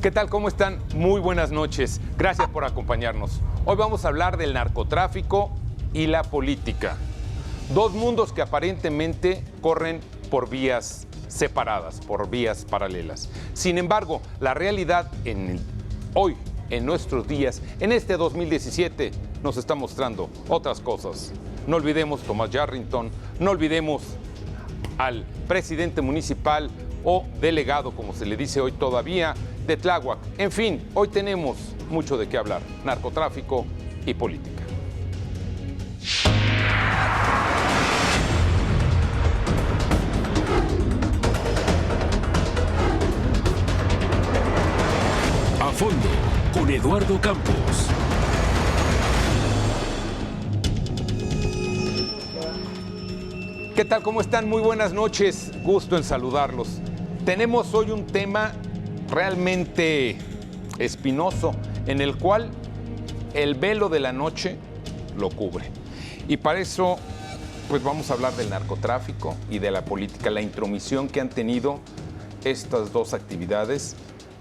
¿Qué tal? ¿Cómo están? Muy buenas noches. Gracias por acompañarnos. Hoy vamos a hablar del narcotráfico y la política. Dos mundos que aparentemente corren por vías separadas, por vías paralelas. Sin embargo, la realidad hoy, en nuestros días, en este 2017, nos está mostrando otras cosas. No olvidemos Thomas Yarrington, no olvidemos al presidente municipal o delegado, como se le dice hoy todavía, de Tláhuac. En fin, hoy tenemos mucho de qué hablar: narcotráfico y política. A fondo, con Eduardo Campos. ¿Qué tal? ¿Cómo están? Muy buenas noches. Gusto en saludarlos. Tenemos hoy un tema realmente espinoso, en el cual el velo de la noche lo cubre. Y para eso, pues vamos a hablar del narcotráfico y de la política, la intromisión que han tenido estas dos actividades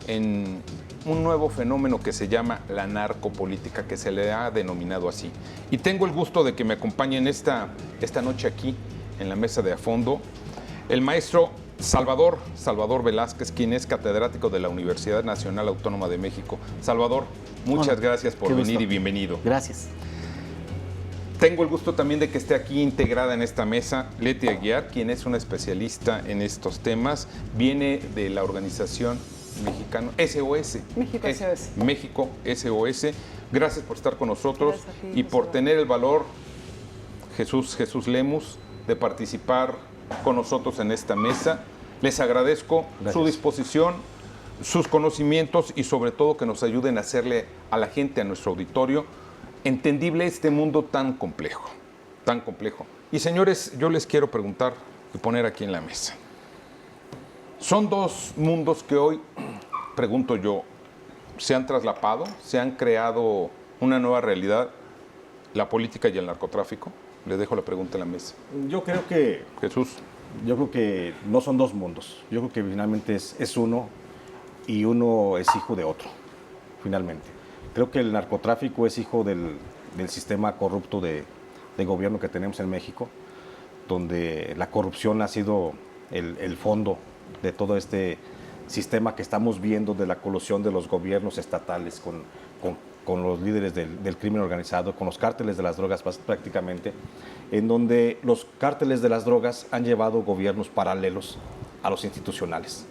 en un nuevo fenómeno que se llama la narcopolítica, que se le ha denominado así. Y tengo el gusto de que me acompañen esta noche aquí, en la mesa de A Fondo, el maestro Salvador Velázquez, quien es catedrático de la Universidad Nacional Autónoma de México. Salvador, muchas gracias por venir y bienvenido. Gracias. Tengo el gusto también de que esté aquí integrada en esta mesa Leti Aguiar, quien es una especialista en estos temas. Viene de la organización mexicana SOS. México SOS. México SOS. Gracias por estar con nosotros ti, y por tener el valor, Jesús Lemus, de participar con nosotros en esta mesa. Les agradezco su disposición, sus conocimientos y sobre todo que nos ayuden a hacerle a la gente, a nuestro auditorio, entendible este mundo tan complejo, tan complejo. Y señores, yo les quiero preguntar y poner aquí en la mesa. Son dos mundos que hoy, pregunto yo, se han traslapado, se han creado una nueva realidad, la política y el narcotráfico. Les dejo la pregunta en la mesa. Yo creo que no son dos mundos. Yo creo que finalmente es uno y uno es hijo de otro, finalmente. Creo que el narcotráfico es hijo del sistema corrupto de gobierno que tenemos en México, donde la corrupción ha sido el fondo de todo este sistema que estamos viendo de la colusión de los gobiernos estatales con los líderes del crimen organizado, con los cárteles de las drogas prácticamente, en donde los cárteles de las drogas han llevado gobiernos paralelos a los institucionales.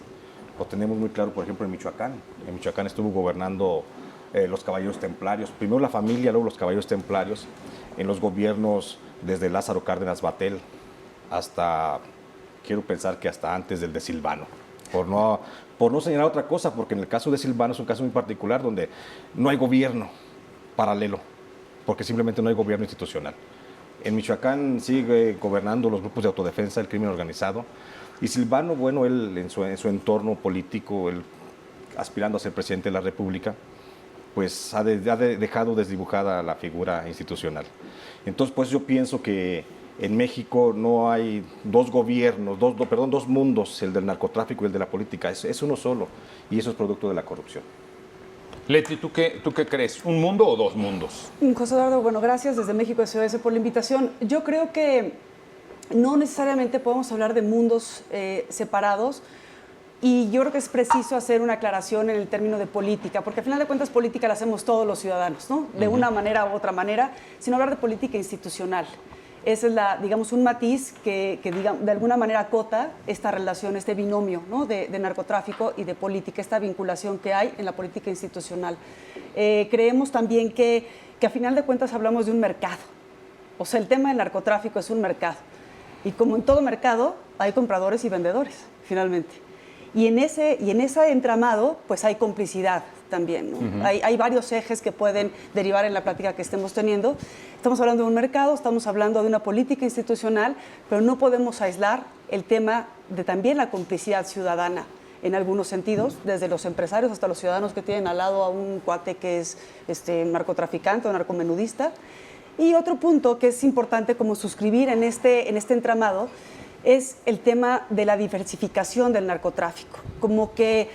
Lo tenemos muy claro, por ejemplo, en Michoacán. En Michoacán estuvo gobernando los caballeros templarios, primero la familia, luego los caballeros templarios, en los gobiernos desde Lázaro Cárdenas Batel hasta, quiero pensar que hasta antes del de Silvano. Por no señalar otra cosa, porque en el caso de Silvano es un caso muy particular donde no hay gobierno paralelo, porque simplemente no hay gobierno institucional. En Michoacán sigue gobernando los grupos de autodefensa, el crimen organizado, y Silvano, bueno, él en su entorno político, él aspirando a ser presidente de la República, pues ha dejado desdibujada la figura institucional. Entonces, pues yo pienso que en México no hay dos gobiernos, dos mundos, el del narcotráfico y el de la política. Es uno solo, y eso es producto de la corrupción. Leti, ¿tú qué crees? ¿Un mundo o dos mundos? José Eduardo, bueno, gracias desde México SOS por la invitación. Yo creo que no necesariamente podemos hablar de mundos separados, y yo creo que es preciso hacer una aclaración en el término de política, porque al final de cuentas política la hacemos todos los ciudadanos, ¿no? De una manera u otra manera, sino hablar de política institucional. Ese es, digamos, un matiz que de alguna manera acota esta relación, este binomio, ¿no? de narcotráfico y de política, esta vinculación que hay en la política institucional. Creemos también que a final de cuentas hablamos de un mercado. O sea, el tema del narcotráfico es un mercado. Y como en todo mercado, hay compradores y vendedores, finalmente. Y en ese entramado, pues hay complicidad también, ¿no? Hay varios ejes que pueden derivar en la plática que estemos teniendo. Estamos hablando de un mercado, estamos hablando de una política institucional, pero no podemos aislar el tema de también la complicidad ciudadana en algunos sentidos, desde los empresarios hasta los ciudadanos que tienen al lado a un cuate que es narcotraficante o narcomenudista. Y otro punto que es importante como suscribir en este entramado es el tema de la diversificación del narcotráfico. Como que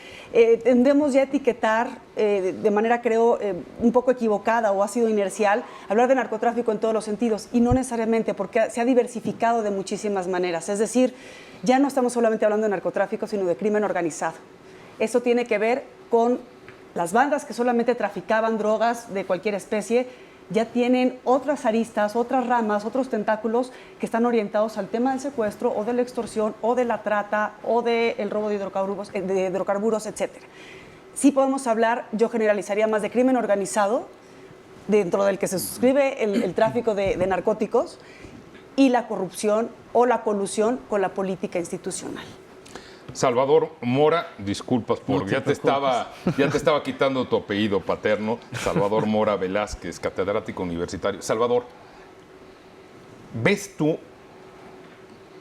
tendemos ya a etiquetar de manera, creo, un poco equivocada o ha sido inercial, hablar de narcotráfico en todos los sentidos, y no necesariamente, porque se ha diversificado de muchísimas maneras. Es decir, ya no estamos solamente hablando de narcotráfico, sino de crimen organizado. Eso tiene que ver con las bandas que solamente traficaban drogas de cualquier especie, ya tienen otras aristas, otras ramas, otros tentáculos que están orientados al tema del secuestro o de la extorsión o de la trata o del robo de hidrocarburos, etc. Sí podemos hablar, yo generalizaría más de crimen organizado, dentro del que se suscribe el tráfico de narcóticos, y la corrupción o la colusión con la política institucional. Salvador Mora, disculpas porque ya te estaba quitando tu apellido paterno, Salvador Mora Velázquez, catedrático universitario. Salvador, ¿ves tú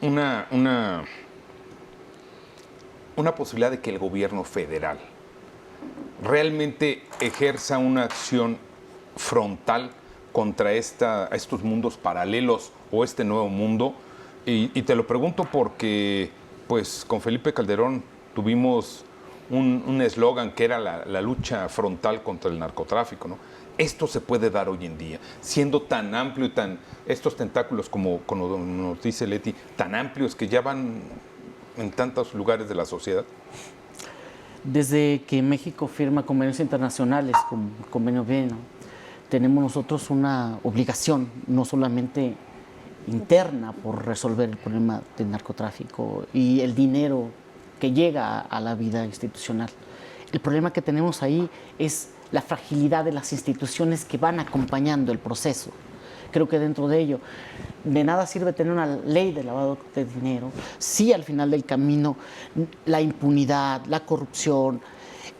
una posibilidad de que el gobierno federal realmente ejerza una acción frontal contra estos mundos paralelos o este nuevo mundo? Y te lo pregunto porque pues con Felipe Calderón tuvimos un eslogan que era la lucha frontal contra el narcotráfico, ¿no? Esto se puede dar hoy en día, siendo tan amplio y estos tentáculos, como nos dice Leti, tan amplios que ya van en tantos lugares de la sociedad. Desde que México firma convenios internacionales como el Convenio B, ¿no?, tenemos nosotros una obligación, no solamente interna, por resolver el problema del narcotráfico y el dinero que llega a la vida institucional. El problema que tenemos ahí es la fragilidad de las instituciones que van acompañando el proceso. Creo que dentro de ello, de nada sirve tener una ley de lavado de dinero si al final del camino la impunidad, la corrupción,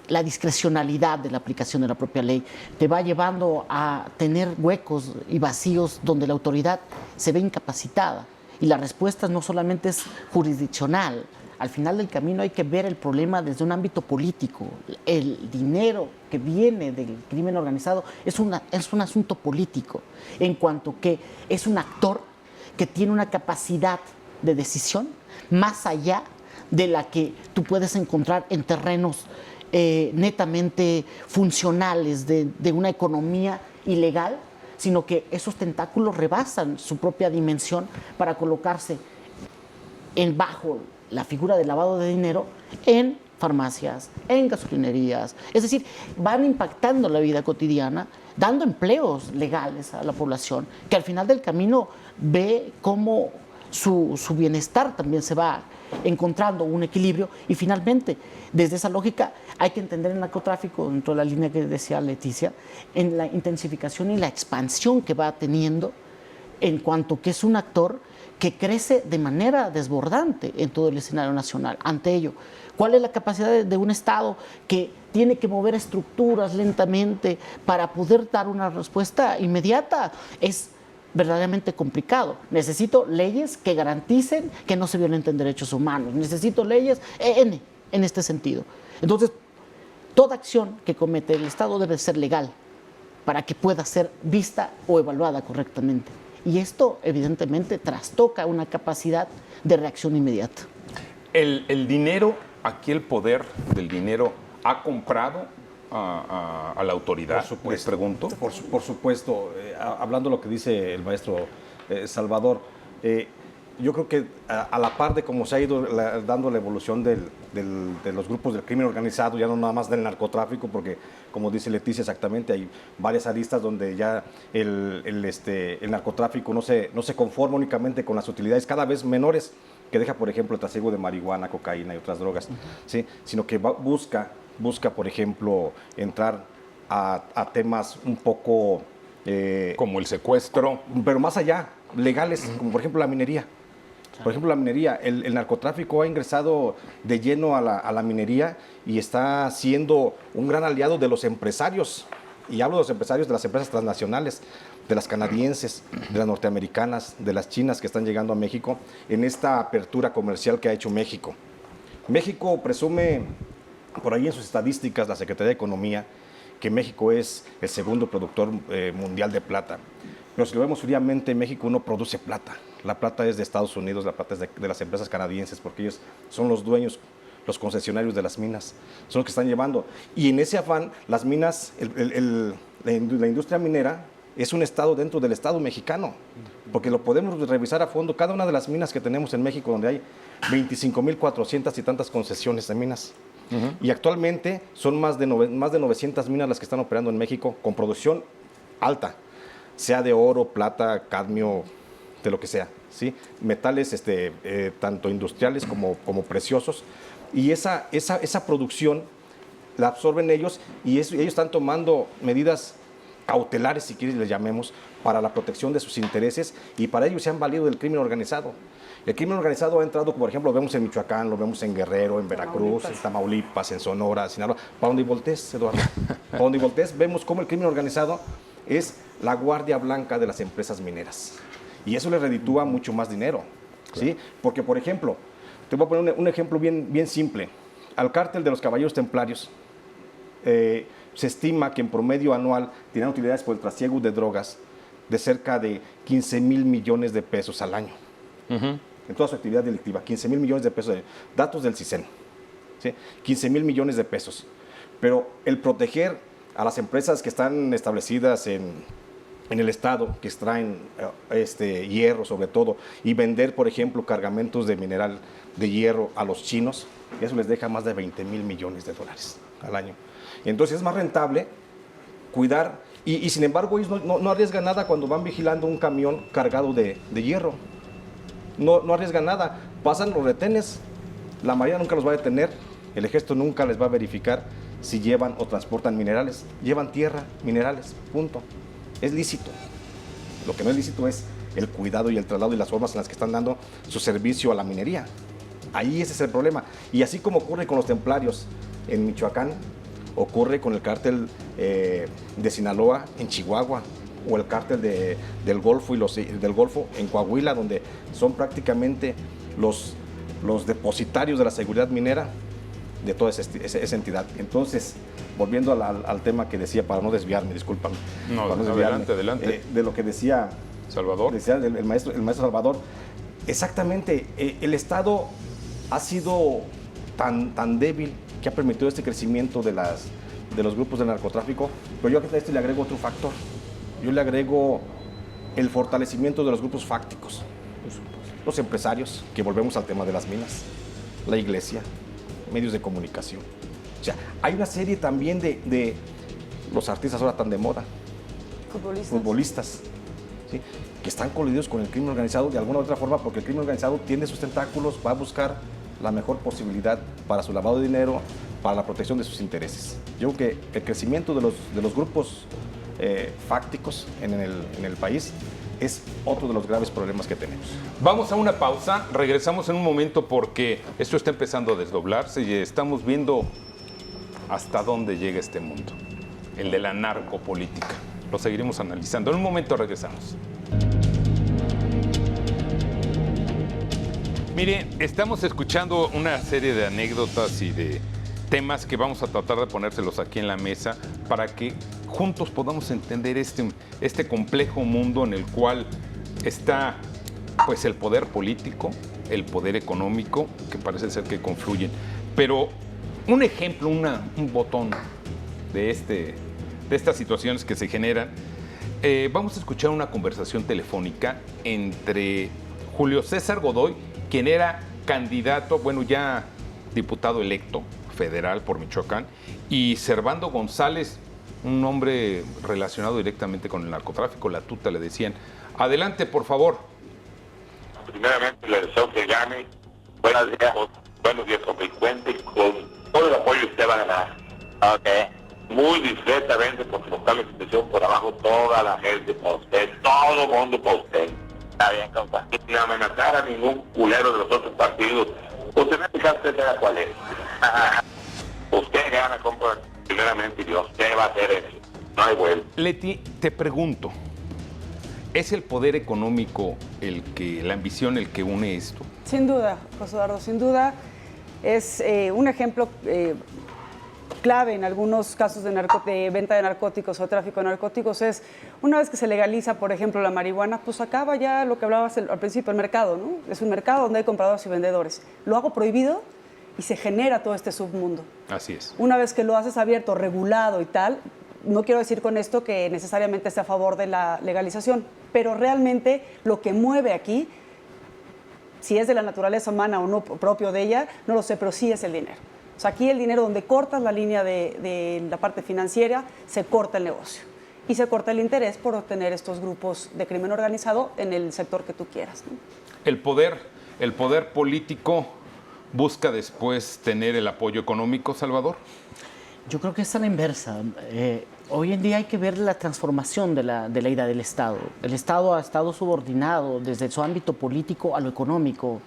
la discrecionalidad de la aplicación de la propia ley te va llevando a tener huecos y vacíos donde la autoridad se ve incapacitada. Y la respuesta no solamente es jurisdiccional. Al final del camino hay que ver el problema desde un ámbito político. El dinero que viene del crimen organizado es un asunto político, en cuanto que es un actor que tiene una capacidad de decisión más allá de la que tú puedes encontrar en terrenos netamente funcionales de una economía ilegal, sino que esos tentáculos rebasan su propia dimensión para colocarse bajo la figura del lavado de dinero en farmacias, en gasolinerías. Es decir, van impactando la vida cotidiana, dando empleos legales a la población, que al final del camino ve cómo su bienestar también se va encontrando un equilibrio. Y finalmente, desde esa lógica, hay que entender el narcotráfico, dentro de la línea que decía Leticia, en la intensificación y la expansión que va teniendo, en cuanto que es un actor que crece de manera desbordante en todo el escenario nacional. Ante ello, ¿cuál es la capacidad de un Estado que tiene que mover estructuras lentamente para poder dar una respuesta inmediata? Es verdaderamente complicado. Necesito leyes que garanticen que no se violenten derechos humanos. Necesito leyes en este sentido. Entonces, toda acción que comete el Estado debe ser legal para que pueda ser vista o evaluada correctamente. Y esto, evidentemente, trastoca una capacidad de reacción inmediata. El dinero, aquí el poder del dinero, ¿ha comprado a la autoridad? Por supuesto. Les pregunto. Por supuesto. Hablando de lo que dice el maestro Salvador, yo creo que a la par de cómo se ha ido dando la evolución de los grupos del crimen organizado, ya no nada más del narcotráfico, porque como dice Leticia exactamente, hay varias aristas donde ya el narcotráfico no se conforma únicamente con las utilidades cada vez menores que deja, por ejemplo, el trasiego de marihuana, cocaína y otras drogas, ¿sí? Sino que busca, por ejemplo, entrar a temas un poco... como el secuestro. Pero más allá, legales, como por ejemplo la minería. Por ejemplo, la minería, el narcotráfico ha ingresado de lleno a la minería y está siendo un gran aliado de los empresarios. Y hablo de los empresarios de las empresas transnacionales, de las canadienses, de las norteamericanas, de las chinas que están llegando a México en esta apertura comercial que ha hecho México. México presume, por ahí en sus estadísticas, la Secretaría de Economía, que México es el segundo productor mundial de plata. Pero si lo vemos fríamente, México no produce plata. La plata es de Estados Unidos, la plata es de las empresas canadienses, porque ellos son los dueños, los concesionarios de las minas, son los que están llevando. Y en ese afán, las minas, la industria minera es un estado dentro del estado mexicano, porque lo podemos revisar a fondo. Cada una de las minas que tenemos en México, donde hay 25,400 y tantas concesiones de minas. Y actualmente son más de 900 minas las que están operando en México con producción alta, sea de oro, plata, cadmio, de lo que sea, ¿sí? Metales tanto industriales como preciosos. Y esa producción la absorben ellos y ellos están tomando medidas cautelares, si quieres les llamemos, para la protección de sus intereses, y para ello se han valido del crimen organizado. El crimen organizado ha entrado, por ejemplo, lo vemos en Michoacán, lo vemos en Guerrero, en Veracruz, en Tamaulipas, en Sonora, Sinaloa. Para donde voltees, Eduardo, para donde voltees, vemos cómo el crimen organizado es la guardia blanca de las empresas mineras. Y eso le reditúa mucho más dinero, ¿sí? Porque, por ejemplo, te voy a poner un ejemplo bien simple. Al cártel de los Caballeros Templarios, se estima que en promedio anual tienen utilidades por el trasiego de drogas de cerca de 15,000 millones de pesos al año. En toda su actividad delictiva, 15,000 millones de pesos. Datos del CISEN, ¿sí? 15,000 millones de pesos. Pero el proteger a las empresas que están establecidas en el Estado, que extraen hierro sobre todo, y vender, por ejemplo, cargamentos de mineral de hierro a los chinos, eso les deja más de 20,000 millones de dólares al año. Y entonces es más rentable cuidar, y sin embargo ellos no arriesgan nada cuando van vigilando un camión cargado de hierro. No arriesgan nada, pasan los retenes, la Marina nunca los va a detener, el Ejército nunca les va a verificar si llevan o transportan minerales, llevan tierra, minerales, punto. Es lícito. Lo que no es lícito es el cuidado y el traslado y las formas en las que están dando su servicio a la minería. Ahí ese es el problema. Y así como ocurre con los templarios en Michoacán, ocurre con el cártel de Sinaloa en Chihuahua, o el cártel del Golfo del Golfo en Coahuila, donde son prácticamente los depositarios de la seguridad minera de toda esa entidad. Entonces, volviendo al tema que decía, para no desviarme, discúlpame. No, para no desviarme, adelante. de lo que decía Salvador. Decía el maestro Salvador. Exactamente, el Estado ha sido tan débil que ha permitido este crecimiento de los grupos de narcotráfico, pero yo a esto le agrego otro factor. Yo le agrego el fortalecimiento de los grupos fácticos, los empresarios, que volvemos al tema de las minas, la iglesia, medios de comunicación. O sea, hay una serie también de los artistas ahora tan de moda, futbolistas, ¿sí? Que están coludidos con el crimen organizado de alguna u otra forma, porque el crimen organizado tiene sus tentáculos, va a buscar la mejor posibilidad para su lavado de dinero, para la protección de sus intereses. Yo creo que el crecimiento de los grupos fácticos en el país es otro de los graves problemas que tenemos. Vamos a una pausa, regresamos en un momento porque esto está empezando a desdoblarse y estamos viendo hasta dónde llega este mundo, el de la narcopolítica. Lo seguiremos analizando. En un momento regresamos. Mire, estamos escuchando una serie de anécdotas y de temas que vamos a tratar de ponérselos aquí en la mesa para que juntos podamos entender este complejo mundo en el cual está pues el poder político, el poder económico, que parece ser que confluyen. Pero un ejemplo, un botón de estas situaciones que se generan, vamos a escuchar una conversación telefónica entre Julio César Godoy, quien era candidato, bueno, ya diputado electo federal por Michoacán, y Servando González, un hombre relacionado directamente con el narcotráfico, la tuta le decían. Adelante, por favor. Primeramente le deseo que gane. Buenos días, hombre, cuente con todo el apoyo que usted va a ganar. Ok. Muy discretamente, porque buscar la institución por abajo, toda la gente para usted, todo el mundo para usted. Está bien, compa. Sin amenazar a ningún culero de los otros partidos. Usted me dice usted sabe cuál es. Usted gana, compa, primeramente, y usted va a hacer eso. No hay vuelta. Leti, te pregunto, ¿es el poder económico la ambición el que une esto? Sin duda, José Eduardo, sin duda. Es un ejemplo clave en algunos casos de venta de narcóticos o tráfico de narcóticos es, una vez que se legaliza, por ejemplo, la marihuana, pues acaba ya lo que hablabas al principio, el mercado, ¿no? Es un mercado donde hay compradores y vendedores. Lo hago prohibido y se genera todo este submundo. Así es. Una vez que lo haces abierto, regulado y tal, no quiero decir con esto que necesariamente esté a favor de la legalización, pero realmente lo que mueve aquí, si es de la naturaleza humana o no propio de ella, no lo sé, pero sí es el dinero. O sea, aquí el dinero, donde cortas la línea de la parte financiera, se corta el negocio. Y se corta el interés por obtener estos grupos de crimen organizado en el sector que tú quieras, ¿no? El poder político busca después tener el apoyo económico, Salvador. Yo creo que es a la inversa. Hoy en día hay que ver la transformación de la idea del Estado. El Estado ha estado subordinado desde su ámbito político a lo económico.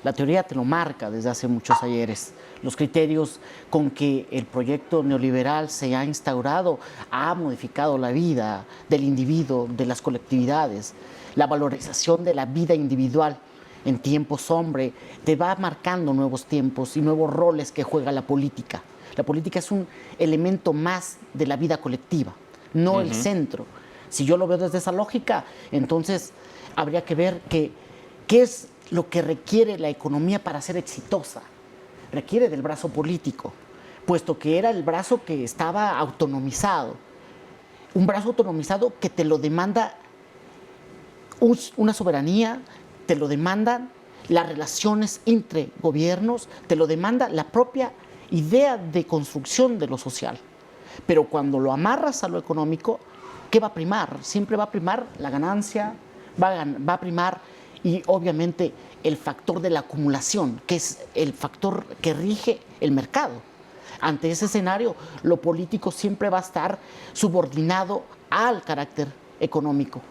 La teoría te lo marca desde hace muchos ayeres. Los criterios con que el proyecto neoliberal se ha instaurado ha modificado la vida del individuo, de las colectividades. La valorización de la vida individual en tiempos hombre te va marcando nuevos tiempos y nuevos roles que juega la política. La política es un elemento más de la vida colectiva, no el centro. Si yo lo veo desde esa lógica, entonces habría que ver qué es lo que requiere la economía para ser exitosa. Requiere del brazo político, puesto que era el brazo que estaba autonomizado. Un brazo autonomizado que te lo demanda una soberanía, te lo demandan las relaciones entre gobiernos, te lo demanda la propia idea de construcción de lo social. Pero cuando lo amarras a lo económico, ¿qué va a primar? Siempre va a primar la ganancia, va a primar y obviamente el factor de la acumulación, que es el factor que rige el mercado. Ante ese escenario, lo político siempre va a estar subordinado al carácter económico.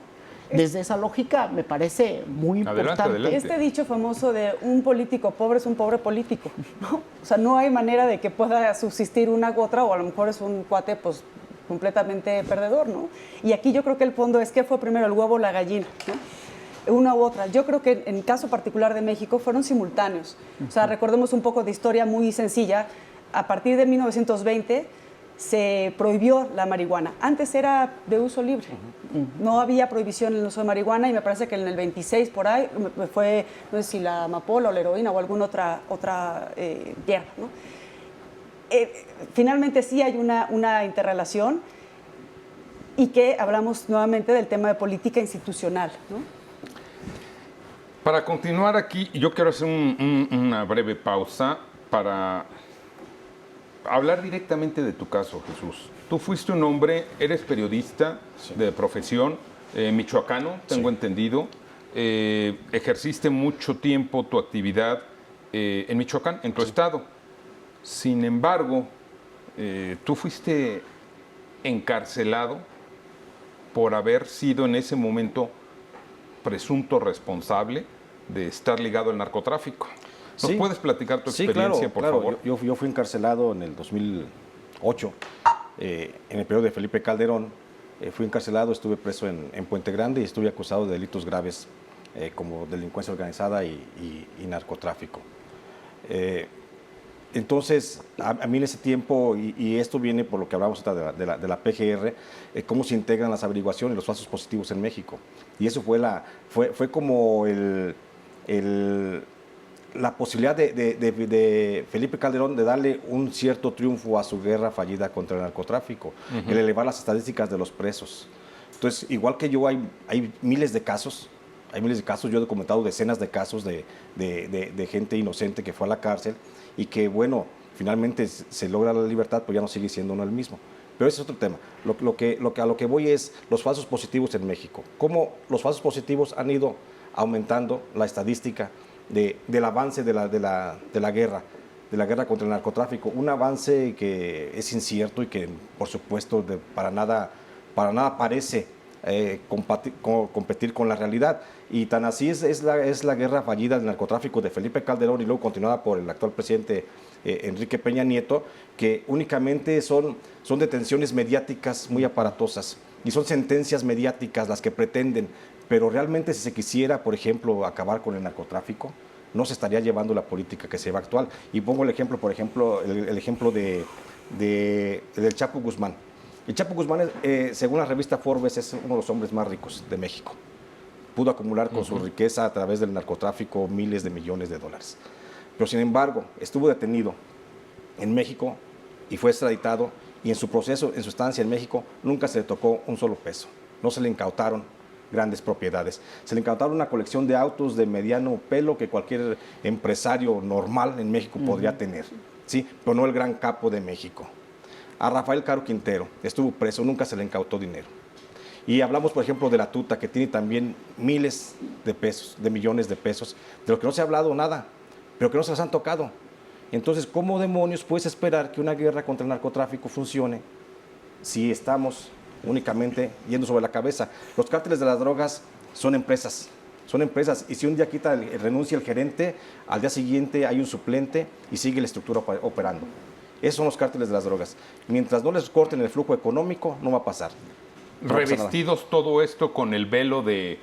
Desde esa lógica me parece muy importante. Adelante. Este dicho famoso de un político pobre es un pobre político, ¿no? O sea, no hay manera de que pueda subsistir una u otra, o a lo mejor es un cuate pues completamente perdedor, ¿no? Y aquí yo creo que el fondo es ¿qué fue primero, el huevo o la gallina, ¿no? Una u otra. Yo creo que en el caso particular de México fueron simultáneos. O sea, recordemos un poco de historia muy sencilla. A partir de 1920 se prohibió la marihuana. Antes era de uso libre. No había prohibición en el uso de marihuana y me parece que en el 26 por ahí fue, no sé si la amapola o la heroína o alguna otra hierba, ¿no? Finalmente sí hay una interrelación y que hablamos nuevamente del tema de política institucional, ¿no? Para continuar aquí, yo quiero hacer una breve pausa para hablar directamente de tu caso, Jesús. Tú fuiste un hombre, eres periodista de profesión, michoacano, tengo entendido. Ejerciste mucho tiempo tu actividad en Michoacán, en tu estado. Sin embargo, tú fuiste encarcelado por haber sido en ese momento presunto responsable de estar ligado al narcotráfico. ¿Nos puedes platicar tu experiencia, por favor? Yo fui encarcelado en el 2008, en el periodo de Felipe Calderón. Fui encarcelado, estuve preso en Puente Grande y estuve acusado de delitos graves como delincuencia organizada y narcotráfico. Entonces, a mí en ese tiempo, y esto viene por lo que hablamos de la PGR, cómo se integran las averiguaciones y los falsos positivos en México. Y eso fue como la posibilidad de Felipe Calderón de darle un cierto triunfo a su guerra fallida contra el narcotráfico, el elevar las estadísticas de los presos. Entonces, igual que yo, hay miles de casos. Yo he documentado decenas de casos de gente inocente que fue a la cárcel y que, bueno, finalmente se logra la libertad, pero ya no sigue siendo uno el mismo. Pero ese es otro tema. A lo que voy es los falsos positivos en México. Cómo los falsos positivos han ido aumentando la estadística del avance de la guerra contra el narcotráfico. Un avance que es incierto y que, por supuesto, para nada parece competir con la realidad. Y tan así es la guerra fallida del narcotráfico de Felipe Calderón y luego continuada por el actual presidente Enrique Peña Nieto, que únicamente son detenciones mediáticas muy aparatosas y son sentencias mediáticas las que pretenden, pero realmente si se quisiera, por ejemplo, acabar con el narcotráfico, no se estaría llevando la política que se lleva actual. Y pongo el ejemplo, por ejemplo, el ejemplo del Chapo Guzmán. El Chapo Guzmán, según la revista Forbes, es uno de los hombres más ricos de México. Pudo acumular con su riqueza a través del narcotráfico miles de millones de dólares. Pero sin embargo, estuvo detenido en México y fue extraditado, y en su proceso, en su estancia en México, nunca se le tocó un solo peso. No se le incautaron grandes propiedades. Se le incautaron una colección de autos de mediano pelo que cualquier empresario normal en México podría tener, ¿sí? Pero no el gran capo de México. A Rafael Caro Quintero estuvo preso, nunca se le incautó dinero. Y hablamos, por ejemplo, de la Tuta, que tiene también miles de pesos, de millones de pesos, de lo que no se ha hablado nada, pero que no se les han tocado. Entonces, ¿cómo demonios puedes esperar que una guerra contra el narcotráfico funcione si estamos únicamente yendo sobre la cabeza? Los cárteles de las drogas son empresas, y si un día renuncia el gerente, al día siguiente hay un suplente y sigue la estructura operando. Esos son los cárteles de las drogas. Mientras no les corten el flujo económico, no va a pasar. Revestidos todo esto con el velo de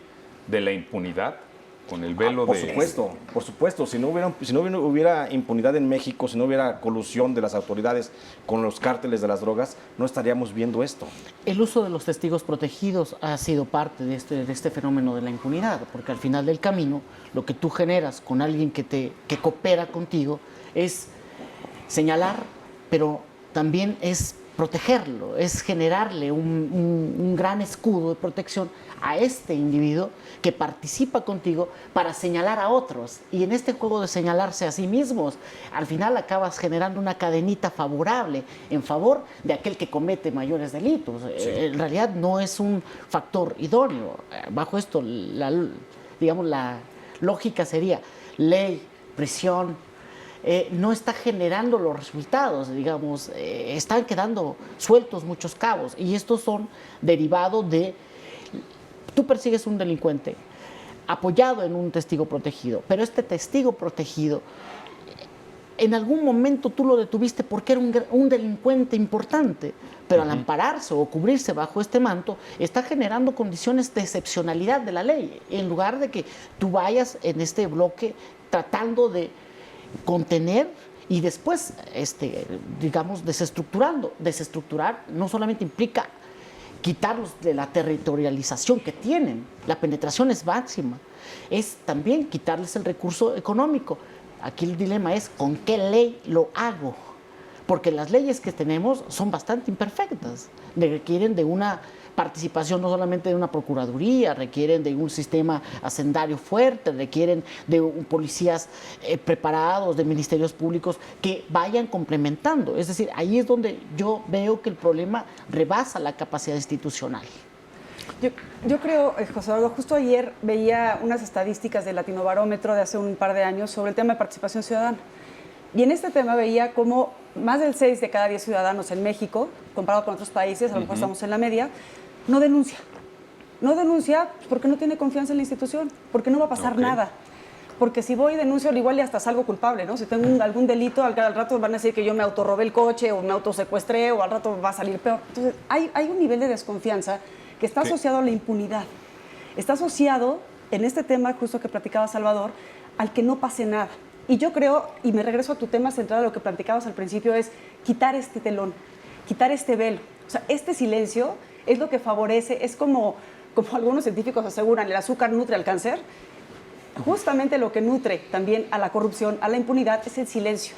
la impunidad, con el velo por supuesto. Si no hubiera impunidad en México, si no hubiera colusión de las autoridades con los cárteles de las drogas, no estaríamos viendo esto. El uso de los testigos protegidos ha sido parte de este fenómeno de la impunidad, porque al final del camino, lo que tú generas con alguien que coopera contigo es señalar, pero también es protegerlo, es generarle un gran escudo de protección a este individuo que participa contigo para señalar a otros. Y en este juego de señalarse a sí mismos, al final acabas generando una cadenita favorable en favor de aquel que comete mayores delitos. Sí. En realidad no es un factor idóneo. Bajo esto, la lógica sería ley, prisión, no está generando los resultados, digamos, están quedando sueltos muchos cabos, y estos son derivados de, tú persigues un delincuente apoyado en un testigo protegido, pero este testigo protegido, en algún momento tú lo detuviste porque era un delincuente importante, pero al ampararse o cubrirse bajo este manto, está generando condiciones de excepcionalidad de la ley, en lugar de que tú vayas en este bloque tratando de contener y después, digamos, desestructurando. Desestructurar no solamente implica quitarlos de la territorialización que tienen, la penetración es máxima, es también quitarles el recurso económico. Aquí el dilema es ¿con qué ley lo hago? Porque las leyes que tenemos son bastante imperfectas, requieren de una participación no solamente de una procuraduría, requieren de un sistema hacendario fuerte, requieren de policías preparados, de ministerios públicos que vayan complementando. Es decir, ahí es donde yo veo que el problema rebasa la capacidad institucional. Yo creo, José Eduardo, justo ayer veía unas estadísticas del Latinobarómetro de hace un par de años sobre el tema de participación ciudadana. Y en este tema veía como más del 6 de cada 10 ciudadanos en México, comparado con otros países, a lo mejor estamos en la media, no denuncia. No denuncia porque no tiene confianza en la institución, porque no va a pasar nada. Porque si voy y denuncio, al igual y hasta salgo culpable, ¿no? Si tengo algún delito, al rato van a decir que yo me autorrobé el coche o me autosecuestré o al rato va a salir peor. Entonces, hay un nivel de desconfianza que está asociado a la impunidad. Está asociado, en este tema justo que platicaba Salvador, al que no pase nada. Y yo creo, y me regreso a tu tema central, a lo que platicabas al principio, es quitar este telón, quitar este velo. O sea, este silencio es lo que favorece, es como algunos científicos aseguran, el azúcar nutre al cáncer. Justamente lo que nutre también a la corrupción, a la impunidad, es el silencio.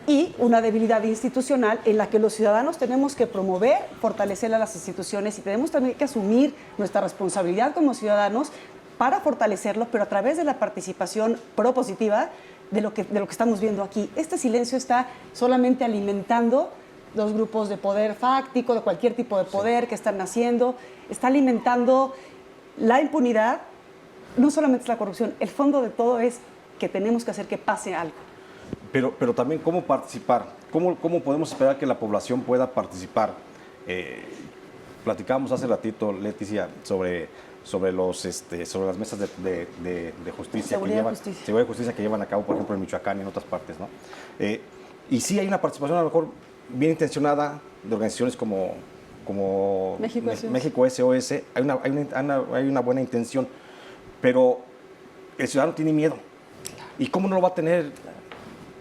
Y una debilidad institucional en la que los ciudadanos tenemos que promover, fortalecer a las instituciones y tenemos también que asumir nuestra responsabilidad como ciudadanos para fortalecerlo, pero a través de la participación propositiva de lo que estamos viendo aquí. Este silencio está solamente alimentando los grupos de poder fáctico, de cualquier tipo de poder que están naciendo, está alimentando la impunidad, no solamente es la corrupción, el fondo de todo es que tenemos que hacer que pase algo. Pero también cómo participar, cómo podemos esperar que la población pueda participar. Platicábamos hace ratito, Leticia, sobre las mesas de justicia, seguridad y justicia que llevan a cabo, por ejemplo, en Michoacán y en otras partes, ¿no? Y sí hay una participación a lo mejor bien intencionada de organizaciones como México SOS, hay una buena intención, pero el ciudadano tiene miedo. ¿Y cómo no lo va a tener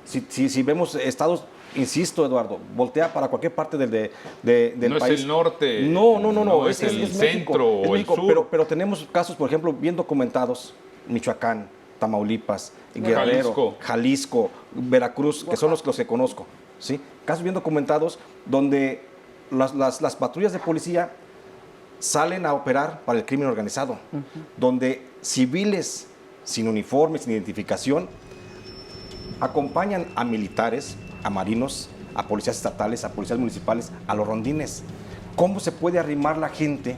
si vemos estados, insisto, Eduardo, voltea para cualquier parte del no país? Es el norte. No, es el México, centro es o el México, sur. pero tenemos casos, por ejemplo, bien documentados, Michoacán, Tamaulipas, Guerrero, Jalisco, Veracruz, que son los que conozco, ¿sí? Casos bien documentados donde las patrullas de policía salen a operar para el crimen organizado, donde civiles sin uniforme, sin identificación, acompañan a militares, a marinos, a policías estatales, a policías municipales, a los rondines. ¿Cómo se puede arrimar la gente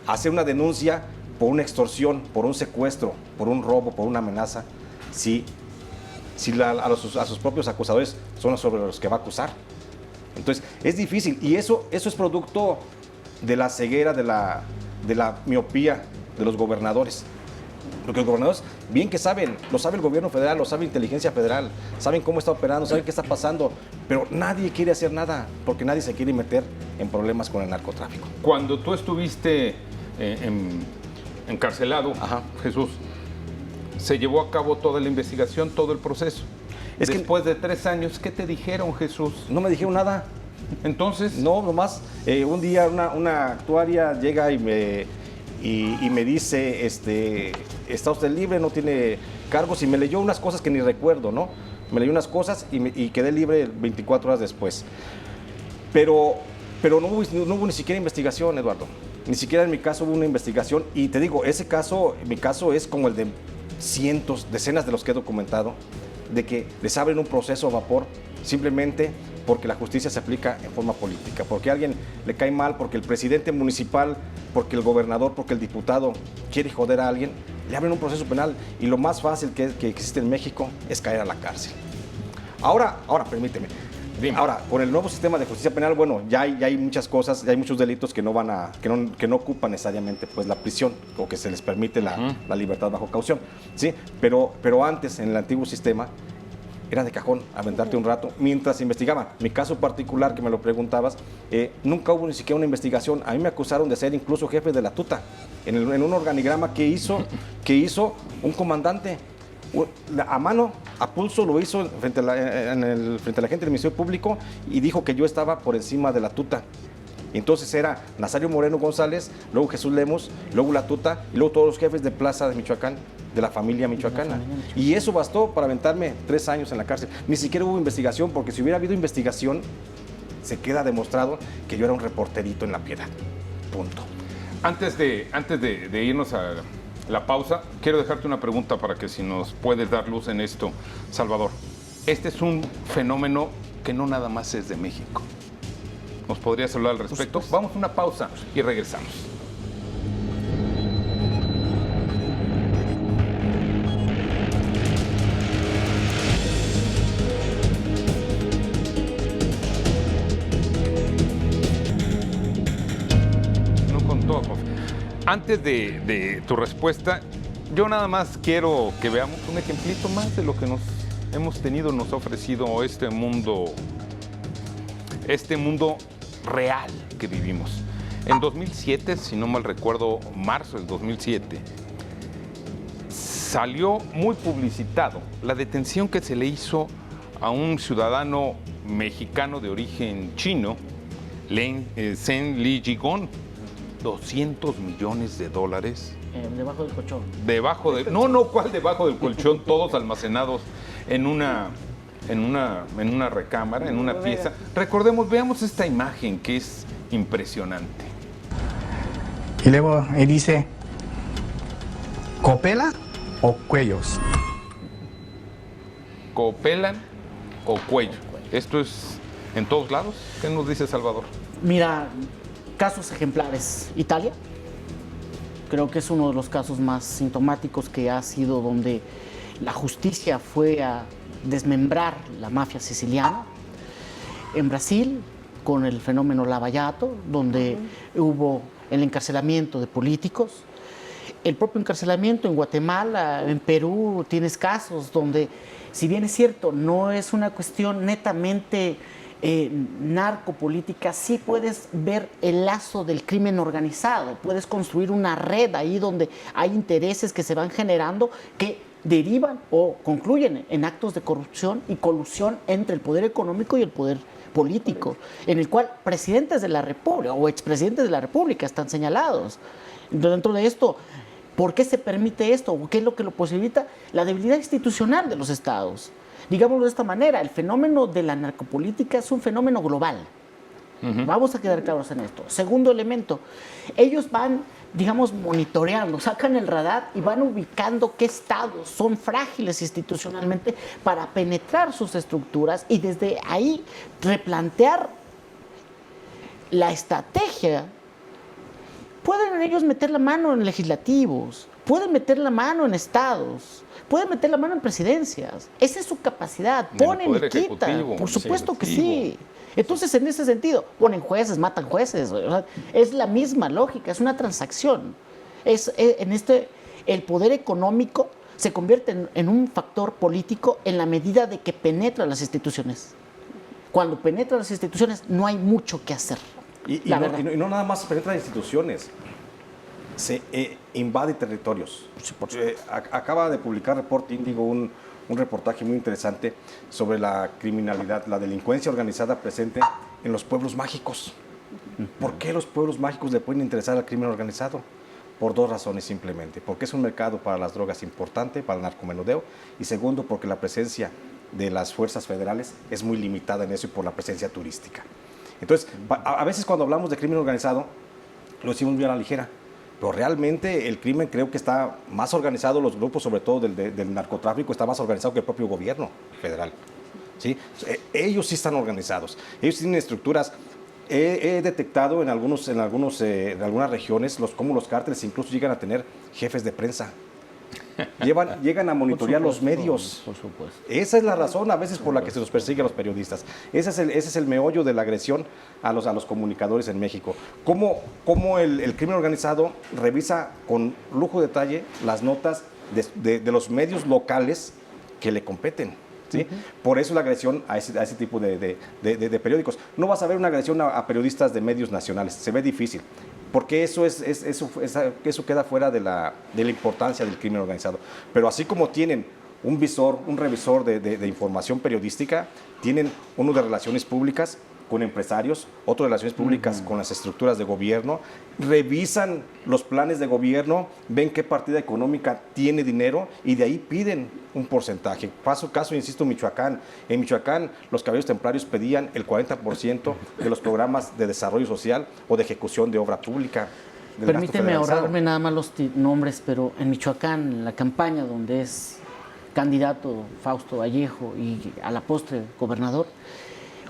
a hacer una denuncia por una extorsión, por un secuestro, por un robo, por una amenaza, si a sus propios acusadores son sobre los que va a acusar? Entonces, es difícil, y eso es producto de la ceguera, de la miopía de los gobernadores. Porque los gobernadores, bien que saben, lo sabe el gobierno federal, lo sabe la inteligencia federal, saben cómo está operando, saben qué está pasando, pero nadie quiere hacer nada, porque nadie se quiere meter en problemas con el narcotráfico. Cuando tú estuviste encarcelado, Ajá. Jesús, se llevó a cabo toda la investigación, todo el proceso. Después de 3 años, ¿qué te dijeron, Jesús? No me dijeron nada. Entonces, No, nomás un día una actuaria llega y me dice, está usted libre, no tiene cargos, y me leyó unas cosas que ni recuerdo, ¿no? Me leyó unas cosas y quedé libre 24 horas después. Pero no hubo ni siquiera investigación, Eduardo. Ni siquiera en mi caso hubo una investigación. Y te digo, mi caso es como el de cientos, decenas de los que he documentado, de que les abren un proceso a vapor simplemente porque la justicia se aplica en forma política, porque a alguien le cae mal, porque el presidente municipal, porque el gobernador, porque el diputado quiere joder a alguien, le abren un proceso penal, y lo más fácil que existe en México es caer a la cárcel. Ahora, permíteme. Dime. Ahora, con el nuevo sistema de justicia penal, bueno, ya hay muchas cosas, ya hay muchos delitos que no ocupan necesariamente pues la prisión, o que se les permite la libertad bajo caución, ¿sí? Pero antes, en el antiguo sistema, era de cajón aventarte un rato mientras se investigaba. Mi caso particular, que me lo preguntabas, nunca hubo ni siquiera una investigación. A mí me acusaron de ser incluso jefe de la tuta, en un organigrama que hizo un comandante. A mano, a pulso, lo hizo frente a la gente del Ministerio Público, y dijo que yo estaba por encima de la tuta. Y entonces era Nazario Moreno González, luego Jesús Lemos, luego la tuta, y luego todos los jefes de plaza de Michoacán, de la familia michoacana. Y eso bastó para aventarme 3 años en la cárcel. Ni siquiera hubo investigación, porque si hubiera habido investigación, se queda demostrado que yo era un reporterito en La Piedad. Punto. Antes de irnos a la pausa, quiero dejarte una pregunta para que si nos puedes dar luz en esto, Salvador. Este es un fenómeno que no nada más es de México. ¿Nos podrías hablar al respecto? Vamos a una pausa y regresamos. No con todo. Antes de tu respuesta, yo nada más quiero que veamos un ejemplito más de lo que nos ha ofrecido este mundo real que vivimos. En 2007, si no mal recuerdo, marzo del 2007, salió muy publicitado la detención que se le hizo a un ciudadano mexicano de origen chino, Zhen Li Jigong, $200 millones. Debajo del colchón. ¿Cuál debajo del colchón? Todos almacenados en una recámara, en una pieza. Veamos esta imagen que es impresionante. Y luego él dice, ¿copela o cuellos? ¿Copelan o cuello? ¿Esto es en todos lados? ¿Qué nos dice Salvador? Mira, casos ejemplares. Italia, creo que es uno de los casos más sintomáticos, que ha sido donde la justicia fue a desmembrar la mafia siciliana. En Brasil, con el fenómeno Lava Jato, donde hubo el encarcelamiento de políticos. El propio encarcelamiento en Guatemala, en Perú, tienes casos donde, si bien es cierto, no es una cuestión netamente narcopolítica, sí puedes ver el lazo del crimen organizado, puedes construir una red ahí donde hay intereses que se van generando, que derivan o concluyen en actos de corrupción y colusión entre el poder económico y el poder político, en el cual presidentes de la República o expresidentes de la República están señalados. Dentro de esto, ¿por qué se permite esto? ¿O qué es lo que lo posibilita? La debilidad institucional de los estados. Digámoslo de esta manera, el fenómeno de la narcopolítica es un fenómeno global. Vamos a quedar claros en esto. Segundo elemento, ellos van, digamos, monitoreando, sacan el radar y van ubicando qué estados son frágiles institucionalmente para penetrar sus estructuras y desde ahí replantear la estrategia. Pueden ellos meter la mano en legislativos, pueden meter la mano en estados, pueden meter la mano en presidencias. Esa es su capacidad. Ponen y quitan. Por supuesto que sí. Entonces, en ese sentido, ponen jueces, matan jueces. Es la misma lógica, es una transacción. El poder económico se convierte en un factor político en la medida de que penetra las instituciones. Cuando penetra las instituciones, no hay mucho que hacer. Y no nada más penetra instituciones, se invade territorios. Acaba de publicar Report Índigo un reportaje muy interesante sobre la criminalidad, la delincuencia organizada presente en los pueblos mágicos. ¿Por qué los pueblos mágicos le pueden interesar al crimen organizado? Por dos razones simplemente. Porque es un mercado para las drogas importante, para el narcomenudeo, y segundo, porque la presencia de las fuerzas federales es muy limitada en eso y por la presencia turística. Entonces, a veces cuando hablamos de crimen organizado, lo decimos muy a la ligera, pero realmente el crimen creo que está más organizado, los grupos sobre todo del narcotráfico, está más organizado que el propio gobierno federal. ¿Sí? Ellos sí están organizados, ellos tienen estructuras. He detectado en algunas regiones cómo los cárteles incluso llegan a tener jefes de prensa. Llegan a monitorear los medios. Por supuesto. Esa es la razón a veces por la que se los persigue a los periodistas. Ese es el meollo de la agresión a los comunicadores en México. Cómo el crimen organizado revisa con lujo de detalle las notas de los medios locales que le competen. ¿Sí? Por eso la agresión a ese tipo de periódicos. No vas a ver una agresión a periodistas de medios nacionales, se ve difícil, porque eso queda fuera de la importancia del crimen organizado. Pero así como tienen un revisor de información periodística, tienen uno de relaciones públicas con empresarios, otro de relaciones públicas con las estructuras de gobierno, revisan los planes de gobierno, ven qué partida económica tiene dinero y de ahí piden un porcentaje. Caso, insisto, Michoacán. En Michoacán, los caballeros templarios pedían el 40% de los programas de desarrollo social o de ejecución de obra pública. Permíteme ahorrarme nada más los nombres, pero en Michoacán, en la campaña donde es candidato Fausto Vallejo y a la postre gobernador,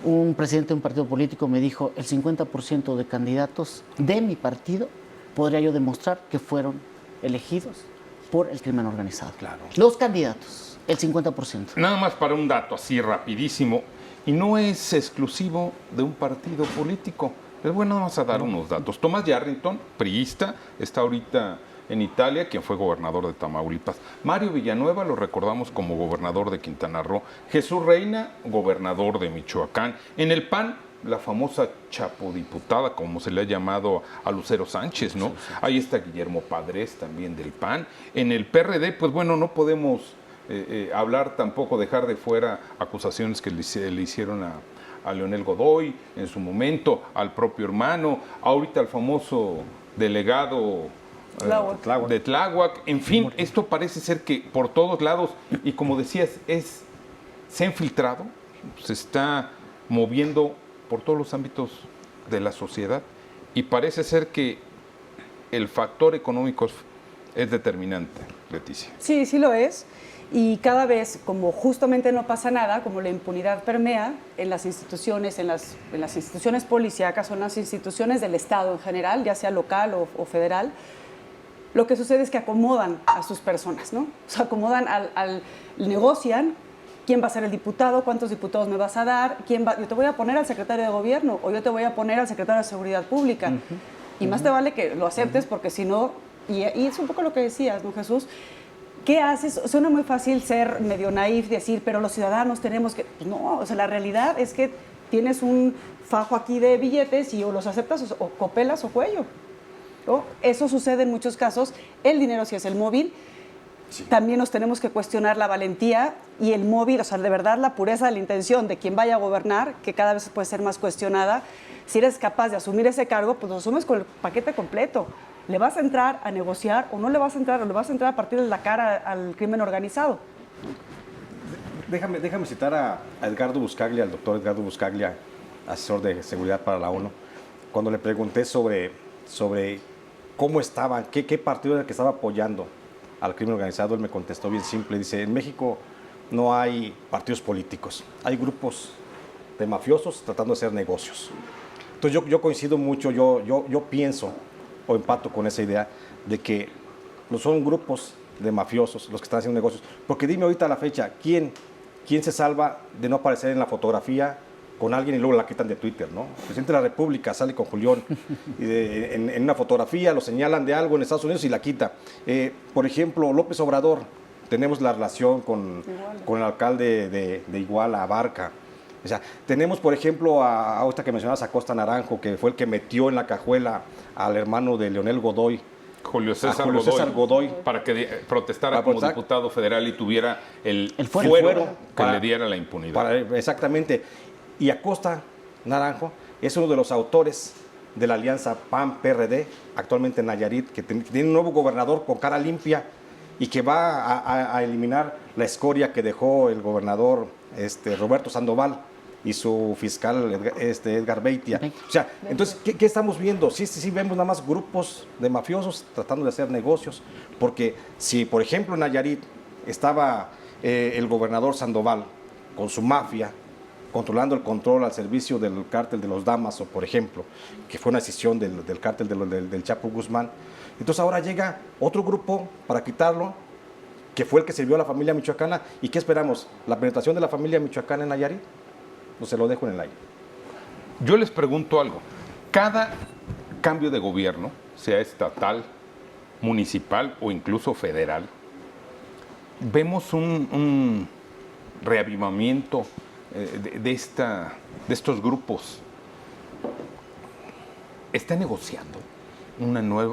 un presidente de un partido político me dijo: el 50% de candidatos de mi partido podría yo demostrar que fueron elegidos por el crimen organizado. Claro. Los candidatos, el 50%. Nada más para un dato así rapidísimo, y no es exclusivo de un partido político. Les voy nada más a dar unos datos. Thomas Yarrington, priista, está ahorita en Italia, quien fue gobernador de Tamaulipas. Mario Villanueva lo recordamos como gobernador de Quintana Roo. Jesús Reina, gobernador de Michoacán. En el PAN, la famosa chapodiputada, como se le ha llamado a Lucero Sánchez, ¿no? Ahí está Guillermo Padres, también del PAN. En el PRD, pues bueno, no podemos hablar tampoco, dejar de fuera acusaciones que le hicieron a Leonel Godoy en su momento, al propio hermano, ahorita al famoso delegado de Tláhuac. En fin, esto parece ser que por todos lados, y como decías, se ha infiltrado, se está moviendo por todos los ámbitos de la sociedad, y parece ser que el factor económico es determinante, Leticia. Sí, sí lo es. Y cada vez, como justamente no pasa nada, como la impunidad permea en las instituciones, en las instituciones policíacas o en las instituciones del Estado en general, ya sea local o federal, lo que sucede es que acomodan a sus personas, ¿no? O sea, acomodan negocian quién va a ser el diputado, cuántos diputados me vas a dar, yo te voy a poner al secretario de gobierno o yo te voy a poner al secretario de seguridad pública. Y más te vale que lo aceptes, porque si no, y es un poco lo que decías, ¿no, Jesús? ¿Qué haces? Suena muy fácil ser medio naif, decir, pero los ciudadanos tenemos que... Pues no, o sea, la realidad es que tienes un fajo aquí de billetes y o los aceptas o copelas o cuello, ¿no? Eso sucede en muchos casos. El dinero sí es el móvil. También nos tenemos que cuestionar la valentía y el móvil, o sea, de verdad la pureza de la intención de quien vaya a gobernar, que cada vez puede ser más cuestionada. Si eres capaz de asumir ese cargo, pues lo asumes con el paquete completo. ¿Le vas a entrar a negociar o no le vas a entrar? ¿O le vas a entrar a partir de la cara al crimen organizado? Déjame citar a Edgardo Buscaglia, al doctor Edgardo Buscaglia, asesor de seguridad para la ONU, cuando le pregunté sobre cómo estaban, qué partido era el que estaba apoyando al crimen organizado. Él me contestó bien simple, dice: en México no hay partidos políticos, hay grupos de mafiosos tratando de hacer negocios. Entonces yo coincido mucho, yo pienso o empato con esa idea de que no son grupos de mafiosos los que están haciendo negocios. Porque dime ahorita a la fecha, ¿quién se salva de no aparecer en la fotografía con alguien y luego la quitan de Twitter, ¿no? El presidente de la República sale con Julián y en una fotografía lo señalan de algo en Estados Unidos y la quita. Por ejemplo, López Obrador, tenemos la relación con el alcalde de Iguala, Abarca. O sea, tenemos, por ejemplo, a esta que mencionabas, a Costa Naranjo, que fue el que metió en la cajuela al hermano de Leonel Godoy, Julio César Godoy, para que protestara como diputado federal y tuviera el fuero que le diera la impunidad. Exactamente. Y Acosta Naranjo es uno de los autores de la alianza PAN-PRD, actualmente en Nayarit, que tiene un nuevo gobernador con cara limpia y que va a eliminar la escoria que dejó el gobernador Roberto Sandoval y su fiscal Edgar Beitia. O sea, entonces, ¿qué estamos viendo? Sí vemos nada más grupos de mafiosos tratando de hacer negocios, porque si, por ejemplo, en Nayarit estaba el gobernador Sandoval con su mafia, controlando el control al servicio del cártel de los Damaso, por ejemplo, que fue una decisión del cártel del Chapo Guzmán. Entonces ahora llega otro grupo para quitarlo, que fue el que sirvió a la familia michoacana. ¿Y qué esperamos? ¿La penetración de la familia michoacana en Nayarit? No, se lo dejo en el aire. Yo les pregunto algo. Cada cambio de gobierno, sea estatal, municipal o incluso federal, vemos un reavivamiento de estos grupos. ¿Está negociando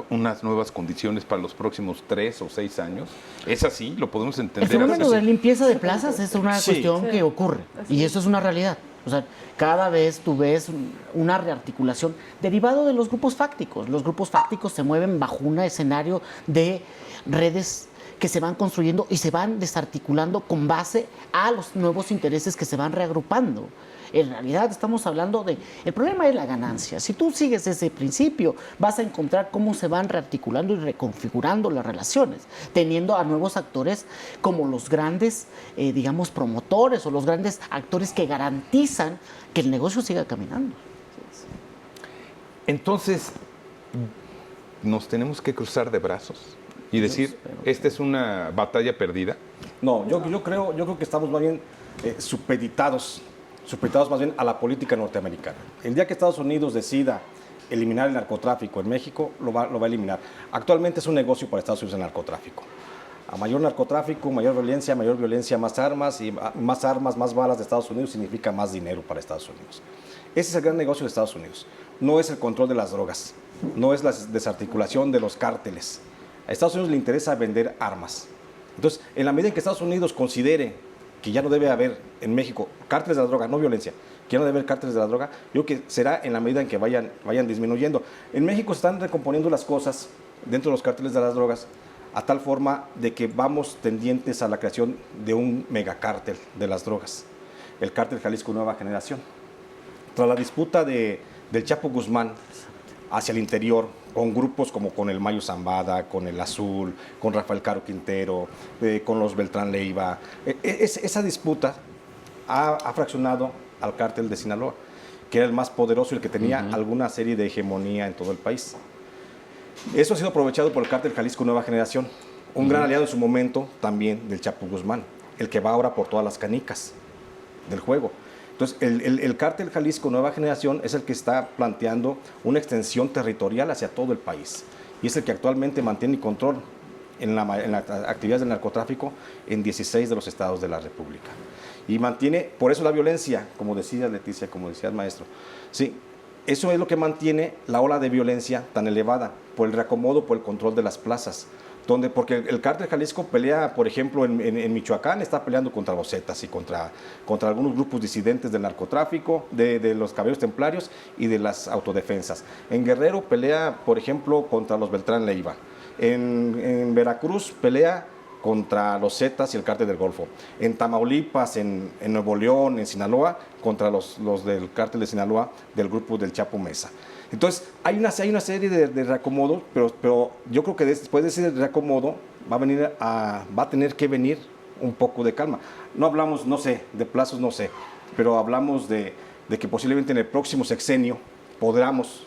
unas nuevas condiciones para los próximos 3 o 6 años? ¿Es así? ¿Lo podemos entender? El fenómeno así? de limpieza de plazas es una cuestión que ocurre, y eso es una realidad. O sea, cada vez tú ves una rearticulación derivado de los grupos fácticos. Los grupos fácticos se mueven bajo un escenario de redes que se van construyendo y se van desarticulando con base a los nuevos intereses que se van reagrupando. En realidad estamos hablando de... El problema es la ganancia. Si tú sigues ese principio, vas a encontrar cómo se van rearticulando y reconfigurando las relaciones, teniendo a nuevos actores como los grandes, digamos, promotores o los grandes actores que garantizan que el negocio siga caminando. Entonces, ¿nos tenemos que cruzar de brazos y decir, esta es una batalla perdida? No, yo creo que estamos más bien supeditados más bien a la política norteamericana. El día que Estados Unidos decida eliminar el narcotráfico en México, lo va a eliminar. Actualmente es un negocio para Estados Unidos el narcotráfico. A mayor narcotráfico, mayor violencia, más armas, y más armas, más balas de Estados Unidos significa más dinero para Estados Unidos. Ese es el gran negocio de Estados Unidos. No es el control de las drogas, no es la desarticulación de los cárteles. A Estados Unidos le interesa vender armas. Entonces, en la medida en que Estados Unidos considere que ya no debe haber en México cárteles de la droga, no violencia, que ya no debe haber cárteles de la droga, yo creo que será en la medida en que vayan disminuyendo. En México están recomponiendo las cosas dentro de los cárteles de las drogas a tal forma de que vamos tendientes a la creación de un megacártel de las drogas, el cártel Jalisco Nueva Generación. Tras la disputa del Chapo Guzmán hacia el interior, con grupos como con el Mayo Zambada, con el Azul, con Rafael Caro Quintero, con los Beltrán Leiva. Esa disputa ha fraccionado al cártel de Sinaloa, que era el más poderoso y el que tenía alguna serie de hegemonía en todo el país. Eso ha sido aprovechado por el cártel Jalisco Nueva Generación, un gran aliado en su momento también del Chapo Guzmán, el que va ahora por todas las canicas del juego. Entonces, el cártel Jalisco Nueva Generación es el que está planteando una extensión territorial hacia todo el país y es el que actualmente mantiene el control en las actividades del narcotráfico en 16 de los estados de la República. Y mantiene, por eso la violencia, como decía Leticia, como decía el maestro, sí, eso es lo que mantiene la ola de violencia tan elevada, por el reacomodo, por el control de las plazas. porque el cártel Jalisco pelea, por ejemplo, en Michoacán está peleando contra los Zetas y contra algunos grupos disidentes del narcotráfico, de los caballeros templarios y de las autodefensas. En Guerrero pelea, por ejemplo, contra los Beltrán Leiva. En Veracruz pelea contra los Zetas y el cártel del Golfo. En Tamaulipas, en Nuevo León, en Sinaloa, contra los del cártel de Sinaloa, del grupo del Chapo Mesa. Entonces, hay una serie de reacomodos, pero yo creo que después de ese reacomodo va a tener que venir un poco de calma. No hablamos, no sé, de plazos, no sé, pero hablamos de que posiblemente en el próximo sexenio podríamos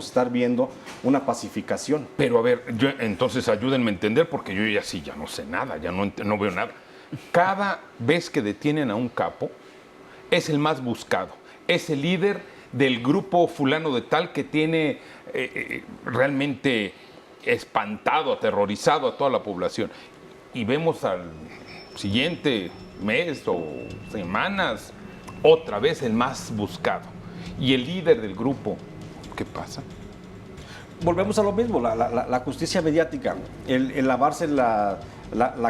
estar viendo una pacificación. Pero a ver, entonces ayúdenme a entender, porque yo ya no sé nada, ya no veo nada. Cada vez que detienen a un capo, es el más buscado, es el líder del grupo fulano de tal que tiene realmente espantado, aterrorizado a toda la población. Y vemos al siguiente mes o semanas, otra vez el más buscado. Y el líder del grupo, ¿qué pasa? Volvemos a lo mismo, la justicia mediática, el lavarse la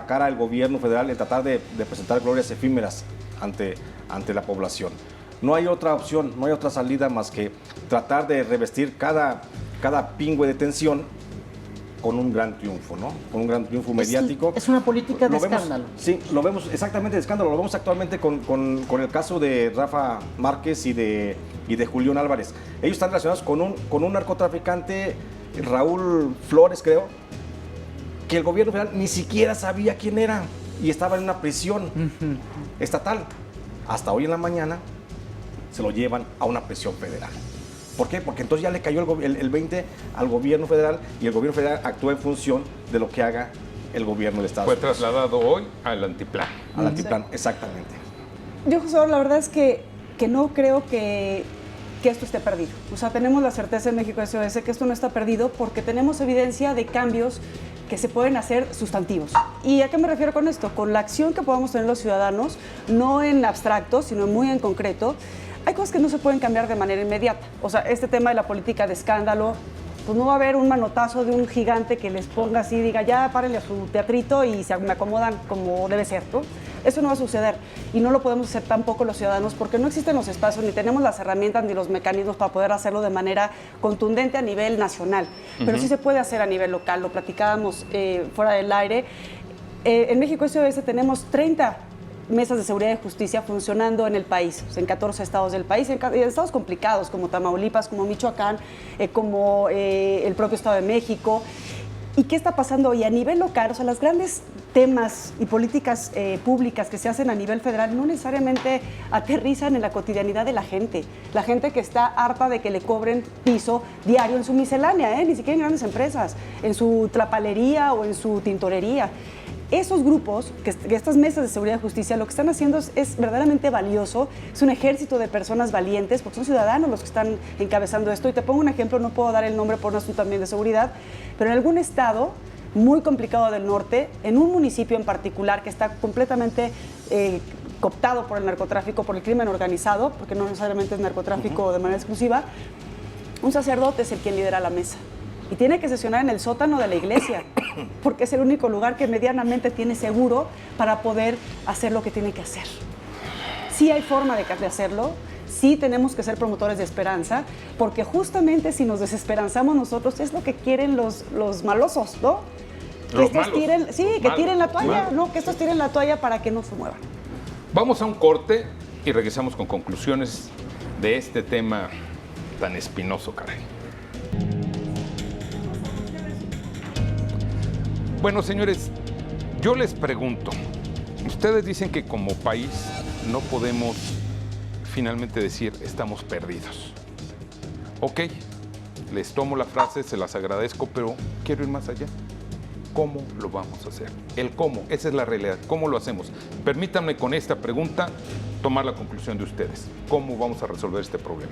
cara al gobierno federal, el tratar de presentar glorias efímeras ante la población. No hay otra opción, no hay otra salida más que tratar de revestir cada pingüe de tensión con un gran triunfo, ¿no? Con un gran triunfo mediático. Es una política de escándalo. Sí, lo vemos exactamente de escándalo. Lo vemos actualmente con el caso de Rafa Márquez y de Julián Álvarez. Ellos están relacionados con un narcotraficante, Raúl Flores, creo, que el gobierno federal ni siquiera sabía quién era y estaba en una prisión estatal. Hasta hoy en la mañana se lo llevan a una prisión federal. ¿Por qué? Porque entonces ya le cayó el 20 al gobierno federal y el gobierno federal actúa en función de lo que haga el gobierno de Estados Unidos. Fue trasladado hoy al antiplan. Al antiplan, exactamente. Yo, José, la verdad es que no creo que esto esté perdido. O sea, tenemos la certeza en México SOS que esto no está perdido porque tenemos evidencia de cambios que se pueden hacer sustantivos. ¿Y a qué me refiero con esto? Con la acción que podamos tener los ciudadanos, no en abstracto, sino muy en concreto. Hay cosas que no se pueden cambiar de manera inmediata. O sea, este tema de la política de escándalo, pues no va a haber un manotazo de un gigante que les ponga así, diga, ya párenle a su teatrito y me acomodan como debe ser, ¿no? Eso no va a suceder y no lo podemos hacer tampoco los ciudadanos porque no existen los espacios, ni tenemos las herramientas ni los mecanismos para poder hacerlo de manera contundente a nivel nacional. Pero sí se puede hacer a nivel local, lo platicábamos fuera del aire. En México SOS tenemos 30 mesas de seguridad y justicia funcionando en el país, en 14 estados del país, en estados complicados como Tamaulipas, como Michoacán, como el propio Estado de México. ¿Y qué está pasando hoy a nivel local? O sea, los grandes temas y políticas públicas que se hacen a nivel federal no necesariamente aterrizan en la cotidianidad de la gente que está harta de que le cobren piso diario en su miscelánea, ni siquiera en grandes empresas, en su trapalería o en su tintorería. Esos grupos, que estas mesas de seguridad y justicia, lo que están haciendo es verdaderamente valioso, es un ejército de personas valientes, porque son ciudadanos los que están encabezando esto. Y te pongo un ejemplo, no puedo dar el nombre por un asunto también de seguridad, pero en algún estado muy complicado del norte, en un municipio en particular que está completamente cooptado por el narcotráfico, por el crimen organizado, porque no necesariamente es narcotráfico de manera exclusiva, un sacerdote es el quien lidera la mesa. Y tiene que sesionar en el sótano de la iglesia, porque es el único lugar que medianamente tiene seguro para poder hacer lo que tiene que hacer. Sí hay forma de hacerlo, sí tenemos que ser promotores de esperanza, porque justamente si nos desesperanzamos nosotros es lo que quieren los malosos, ¿no? Que estos tiren la toalla, ¿no? Que estos tiren la toalla para que no se muevan. Vamos a un corte y regresamos con conclusiones de este tema tan espinoso, caray. Bueno, señores, yo les pregunto, ustedes dicen que como país no podemos finalmente decir estamos perdidos. Ok, les tomo la frase, se las agradezco, pero quiero ir más allá. ¿Cómo lo vamos a hacer? El cómo, esa es la realidad. ¿Cómo lo hacemos? Permítanme con esta pregunta tomar la conclusión de ustedes. ¿Cómo vamos a resolver este problema?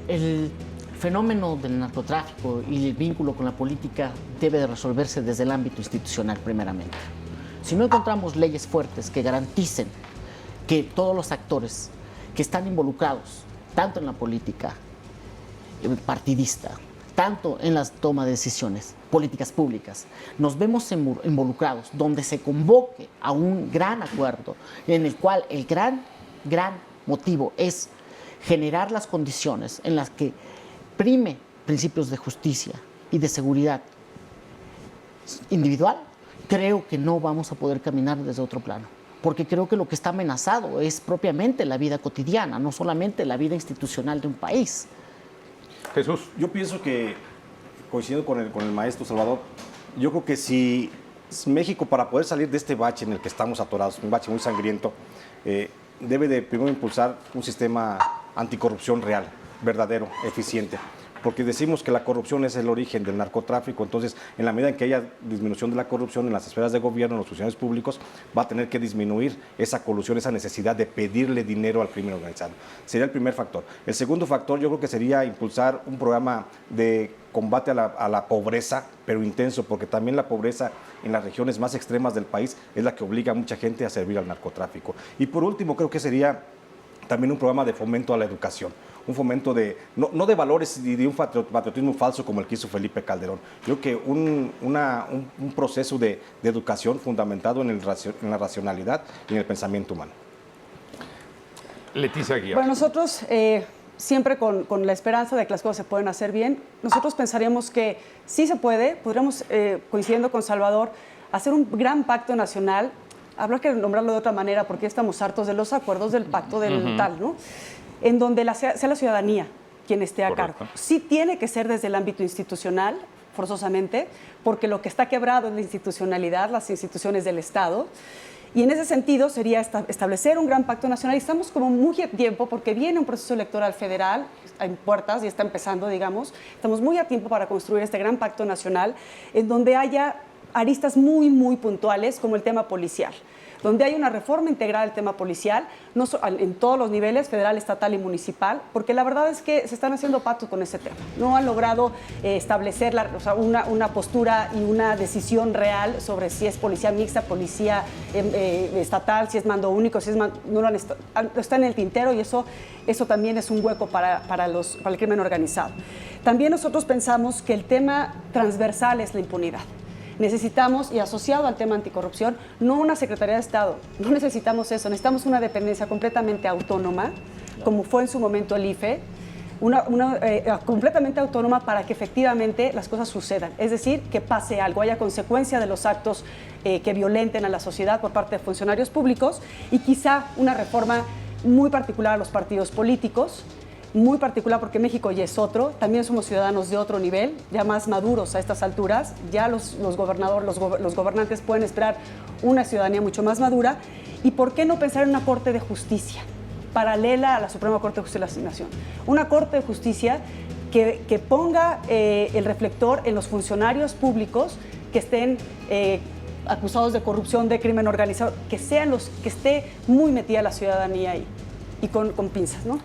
El fenómeno del narcotráfico y el vínculo con la política debe de resolverse desde el ámbito institucional primeramente. Si no encontramos leyes fuertes que garanticen que todos los actores que están involucrados, tanto en la política partidista, tanto en la toma de decisiones, políticas públicas, nos vemos involucrados, donde se convoque a un gran acuerdo, en el cual el gran motivo es generar las condiciones en las que prime principios de justicia y de seguridad individual, creo que no vamos a poder caminar desde otro plano. Porque creo que lo que está amenazado es propiamente la vida cotidiana, no solamente la vida institucional de un país. Jesús. Yo pienso que, coincidiendo con el maestro Salvador, yo creo que si México, para poder salir de este bache en el que estamos atorados, un bache muy sangriento, debe de primero impulsar un sistema anticorrupción real, verdadero, eficiente. Porque decimos que la corrupción es el origen del narcotráfico, entonces en la medida en que haya disminución de la corrupción en las esferas de gobierno, en los funcionarios públicos, va a tener que disminuir esa colusión, esa necesidad de pedirle dinero al crimen organizado. Sería el primer factor. El segundo factor yo creo que sería impulsar un programa de combate a la pobreza, pero intenso, porque también la pobreza en las regiones más extremas del país es la que obliga a mucha gente a servir al narcotráfico. Y por último, creo que sería también un programa de fomento a la educación, un fomento de, no de valores y de un patriotismo falso como el que hizo Felipe Calderón. Yo creo que un proceso de educación fundamentado en la racionalidad y en el pensamiento humano. Leticia Aguiar. Bueno, nosotros siempre con la esperanza de que las cosas se pueden hacer bien, nosotros pensaríamos que sí se puede, podríamos, coincidiendo con Salvador, hacer un gran pacto nacional. Habrá que nombrarlo de otra manera porque estamos hartos de los acuerdos del pacto del tal, ¿no? En donde sea la ciudadanía quien esté a cargo. Sí tiene que ser desde el ámbito institucional, forzosamente, porque lo que está quebrado es la institucionalidad, las instituciones del Estado. Y en ese sentido sería establecer un gran pacto nacional. Y estamos como muy a tiempo porque viene un proceso electoral federal en puertas y está empezando, digamos. Estamos muy a tiempo para construir este gran pacto nacional en donde haya aristas muy, muy puntuales como el tema policial, donde hay una reforma integral del tema policial en todos los niveles, federal, estatal y municipal, porque la verdad es que se están haciendo patos con ese tema. No han logrado establecer una postura y una decisión real sobre si es policía mixta, policía estatal, si es mando único, si es no lo está en el tintero y eso también es un hueco para el crimen organizado. También nosotros pensamos que el tema transversal es la impunidad. Necesitamos, y asociado al tema anticorrupción, no una Secretaría de Estado, no necesitamos eso, necesitamos una dependencia completamente autónoma, como fue en su momento el IFE, completamente autónoma para que efectivamente las cosas sucedan, es decir, que pase algo, haya consecuencia de los actos que violenten a la sociedad por parte de funcionarios públicos y quizá una reforma muy particular a los partidos políticos, muy particular porque México ya es otro, también somos ciudadanos de otro nivel, ya más maduros a estas alturas, ya los gobernantes pueden esperar una ciudadanía mucho más madura y ¿por qué no pensar en una Corte de Justicia paralela a la Suprema Corte de Justicia de la Nación? Una Corte de Justicia que ponga el reflector en los funcionarios públicos que estén acusados de corrupción, de crimen organizado, que sean los que esté muy metida la ciudadanía ahí y con pinzas, ¿no?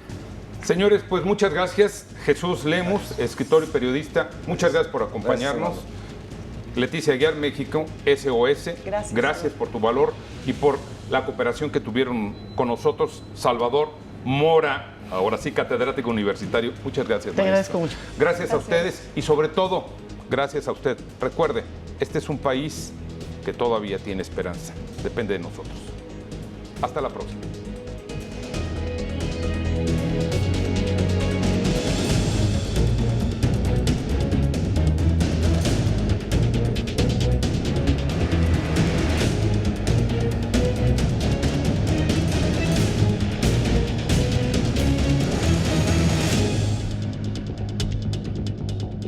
Señores, pues muchas gracias. Jesús Lemus, escritor y periodista, muchas gracias por acompañarnos. Gracias, Leticia Aguiar, México, SOS. Gracias por tu valor y por la cooperación que tuvieron con nosotros. Salvador Mora, ahora sí catedrático universitario. Muchas gracias, Te agradezco mucho. Gracias a ustedes y sobre todo, gracias a usted. Recuerde, este es un país que todavía tiene esperanza. Depende de nosotros. Hasta la próxima.